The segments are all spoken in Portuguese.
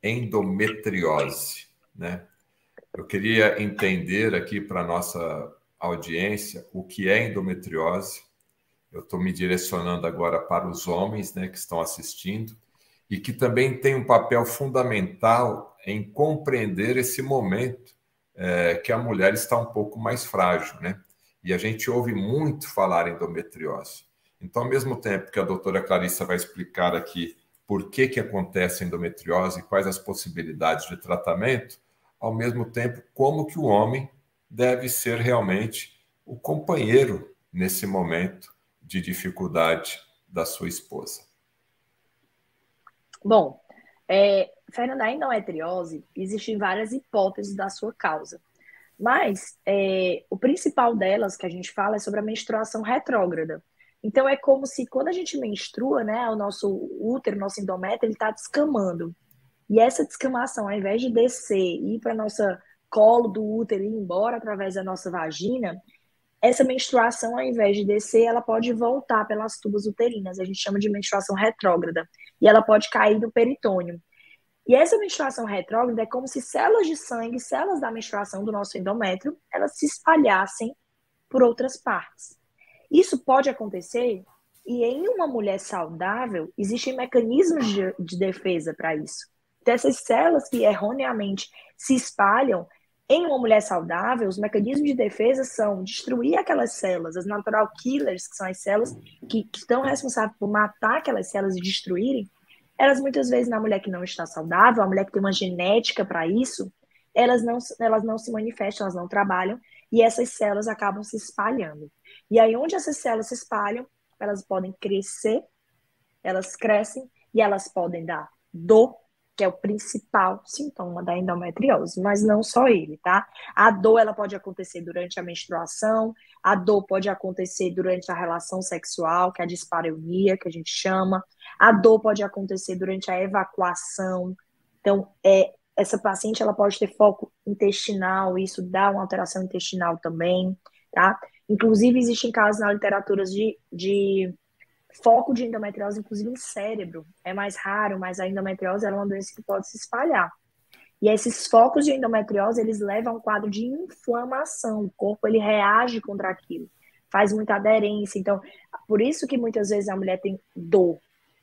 endometriose, né? Eu queria entender aqui para a nossa audiência o que é endometriose. Eu estou me direcionando agora para os homens, né, que estão assistindo e que também têm um papel fundamental em compreender esse momento que a mulher está um pouco mais frágil, né? E a gente ouve muito falar em endometriose. Então, ao mesmo tempo que a doutora Clarissa vai explicar aqui por que acontece a endometriose e quais as possibilidades de tratamento, ao mesmo tempo, como que o homem deve ser realmente o companheiro nesse momento de dificuldade da sua esposa. Bom, Fernanda, a endometriose, existem várias hipóteses da sua causa. Mas o principal delas que a gente fala é sobre a menstruação retrógrada. Então é como se quando a gente menstrua, né, o nosso útero, nosso endométrio, ele está descamando. E essa descamação, ao invés de descer e ir para nossa colo do útero e ir embora através da nossa vagina, essa menstruação, ao invés de descer, ela pode voltar pelas tubas uterinas. A gente chama de menstruação retrógrada. E ela pode cair do peritônio. E essa menstruação retrógrada é como se células de sangue, células da menstruação do nosso endométrio, elas se espalhassem por outras partes. Isso pode acontecer e em uma mulher saudável existem mecanismos de defesa para isso. Então, essas células que erroneamente se espalham em uma mulher saudável, os mecanismos de defesa são destruir aquelas células, as natural killers, que são as células que estão responsáveis por matar aquelas células e destruírem. Elas muitas vezes na mulher que não está saudável, a mulher que tem uma genética para isso, elas não se manifestam, elas não trabalham e essas células acabam se espalhando. E aí onde essas células se espalham, elas podem crescer, elas crescem e elas podem dar dor, que é o principal sintoma da endometriose, mas não só ele, tá? A dor, ela pode acontecer durante a menstruação, a dor pode acontecer durante a relação sexual, que é a dispareunia, que a gente chama, a dor pode acontecer durante a evacuação. Então, essa paciente, ela pode ter foco intestinal, isso dá uma alteração intestinal também, tá? Inclusive, existem casos na literatura de foco de endometriose, inclusive em cérebro. É mais raro, mas a endometriose é uma doença que pode se espalhar. E esses focos de endometriose, eles levam a um quadro de inflamação. O corpo, ele reage contra aquilo. Faz muita aderência. Então, por isso que muitas vezes a mulher tem dor.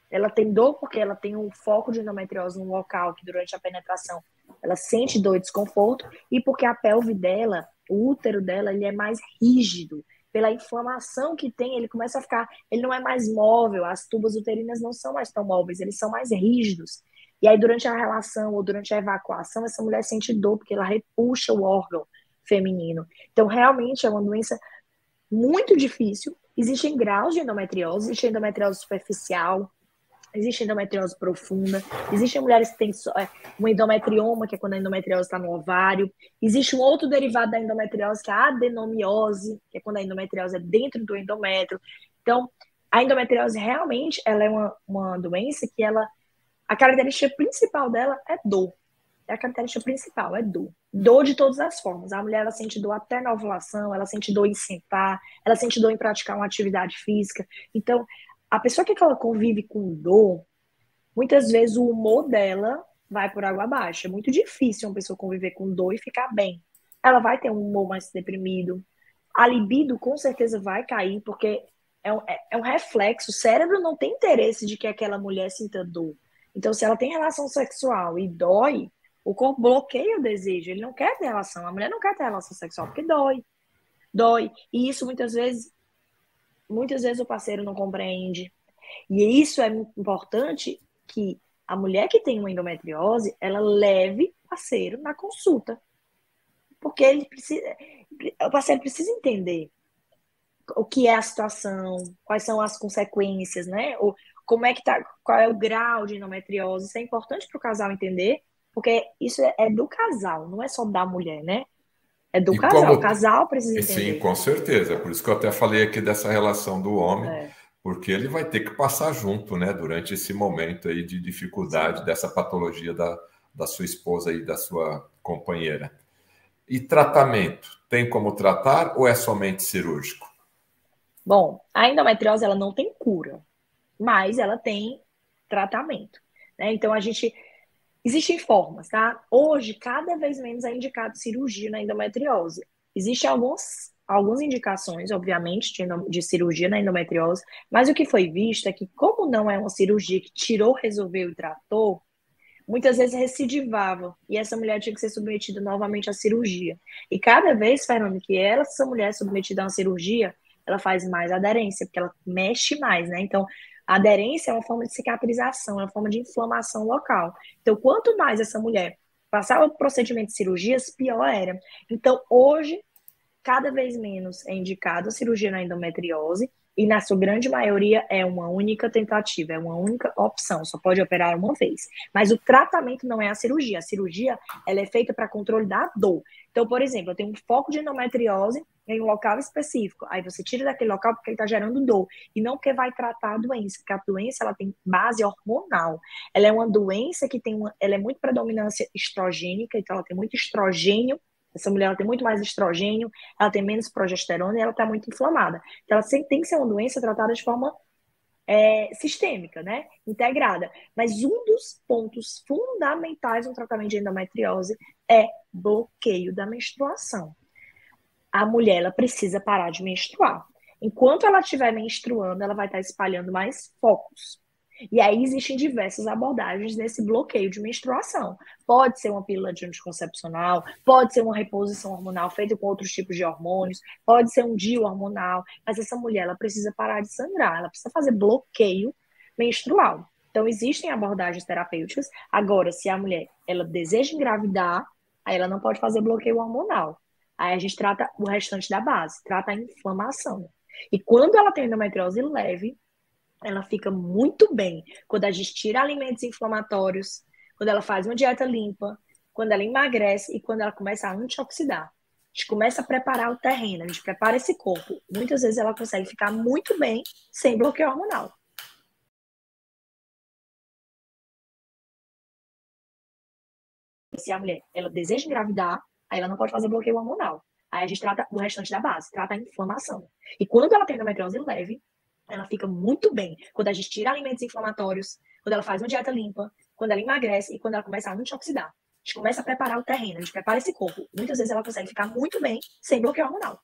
Ela tem dor porque ela tem um foco de endometriose no local que durante a penetração ela sente dor e desconforto e porque a pelve dela, o útero dela, ele é mais rígido. Pela inflamação que tem, ele começa a ficar, ele não é mais móvel, as tubas uterinas não são mais tão móveis, eles são mais rígidos. E aí durante a relação ou durante a evacuação, essa mulher sente dor porque ela repuxa o órgão feminino. Então realmente é uma doença muito difícil. Existem graus de endometriose, existe endometriose superficial, existe endometriose profunda, existem mulheres que têm um endometrioma, que é quando a endometriose está no ovário, existe um outro derivado da endometriose, que é a adenomiose, que é quando a endometriose é dentro do endométrio. Então, a endometriose realmente ela é uma doença que a característica principal dela é dor. É a característica principal, é dor. Dor de todas as formas. A mulher, ela sente dor até na ovulação, ela sente dor em sentar, ela sente dor em praticar uma atividade física. Então, a pessoa que ela convive com dor, muitas vezes o humor dela vai por água abaixo. É muito difícil uma pessoa conviver com dor e ficar bem. Ela vai ter um humor mais deprimido. A libido com certeza vai cair, porque é um reflexo. O cérebro não tem interesse de que aquela mulher sinta dor. Então, se ela tem relação sexual e dói, o corpo bloqueia o desejo. Ele não quer ter relação. A mulher não quer ter relação sexual porque dói. Dói. E isso muitas vezes o parceiro não compreende. E isso é importante que a mulher que tem uma endometriose, ela leve o parceiro na consulta. Porque o parceiro precisa entender o que é a situação, quais são as consequências, né? Ou como é que tá, qual é o grau de endometriose. Isso é importante para o casal entender, porque isso é do casal, não é só da mulher, né? É do casal. O casal precisa entender. Sim, com certeza. Por isso que eu até falei aqui dessa relação do homem, porque ele vai ter que passar junto, né, durante esse momento aí de dificuldade, sim, dessa patologia da sua esposa e da sua companheira. E tratamento? Tem como tratar ou é somente cirúrgico? Bom, a endometriose ela não tem cura, mas ela tem tratamento, né? Então a gente Existem formas, tá? Hoje, cada vez menos é indicado cirurgia na endometriose. Existem algumas indicações, obviamente, de cirurgia na endometriose, mas o que foi visto é que, como não é uma cirurgia que tirou, resolveu e tratou, muitas vezes recidivava e essa mulher tinha que ser submetida novamente à cirurgia. E cada vez, Fernando, que essa mulher é submetida a uma cirurgia, ela faz mais aderência, porque ela mexe mais, né? Então, a aderência é uma forma de cicatrização, é uma forma de inflamação local. Então, quanto mais essa mulher passava por procedimento de cirurgias, pior era. Então, hoje, cada vez menos é indicado a cirurgia na endometriose e, na sua grande maioria, é uma única tentativa, é uma única opção, só pode operar uma vez. Mas o tratamento não é a cirurgia. A cirurgia, ela é feita para controle da dor. Então, por exemplo, eu tenho um foco de endometriose em um local específico. Aí você tira daquele local porque ele está gerando dor. E não porque vai tratar a doença, porque a doença ela tem base hormonal. Ela é uma doença que ela é muito predominância estrogênica, então ela tem muito estrogênio. Essa mulher ela tem muito mais estrogênio, ela tem menos progesterona e ela está muito inflamada. Então, ela tem que ser uma doença tratada de forma sistêmica, né? Integrada. Mas um dos pontos fundamentais no tratamento de endometriose é bloqueio da menstruação. A mulher ela precisa parar de menstruar. Enquanto ela estiver menstruando, ela vai estar espalhando mais focos. E aí existem diversas abordagens nesse bloqueio de menstruação. Pode ser uma pílula de anticoncepcional, pode ser uma reposição hormonal feita com outros tipos de hormônios, pode ser um DIU hormonal, mas essa mulher ela precisa parar de sangrar, ela precisa fazer bloqueio menstrual. Então existem abordagens terapêuticas. Agora, se a mulher ela deseja engravidar, aí ela não pode fazer bloqueio hormonal. Aí a gente trata o restante da base, trata a inflamação. E quando ela tem endometriose leve, ela fica muito bem quando a gente tira alimentos inflamatórios, quando ela faz uma dieta limpa, quando ela emagrece e quando ela começa a antioxidar. A gente começa a preparar o terreno, a gente prepara esse corpo. Muitas vezes ela consegue ficar muito bem sem bloqueio hormonal. Se a mulher ela deseja engravidar, aí ela não pode fazer bloqueio hormonal. Aí a gente trata o restante da base, trata a inflamação. E quando ela tem endometriose leve, ela fica muito bem quando a gente tira alimentos inflamatórios, quando ela faz uma dieta limpa, quando ela emagrece e quando ela começa a antioxidar. A gente começa a preparar o terreno, a gente prepara esse corpo. Muitas vezes ela consegue ficar muito bem sem bloqueio hormonal.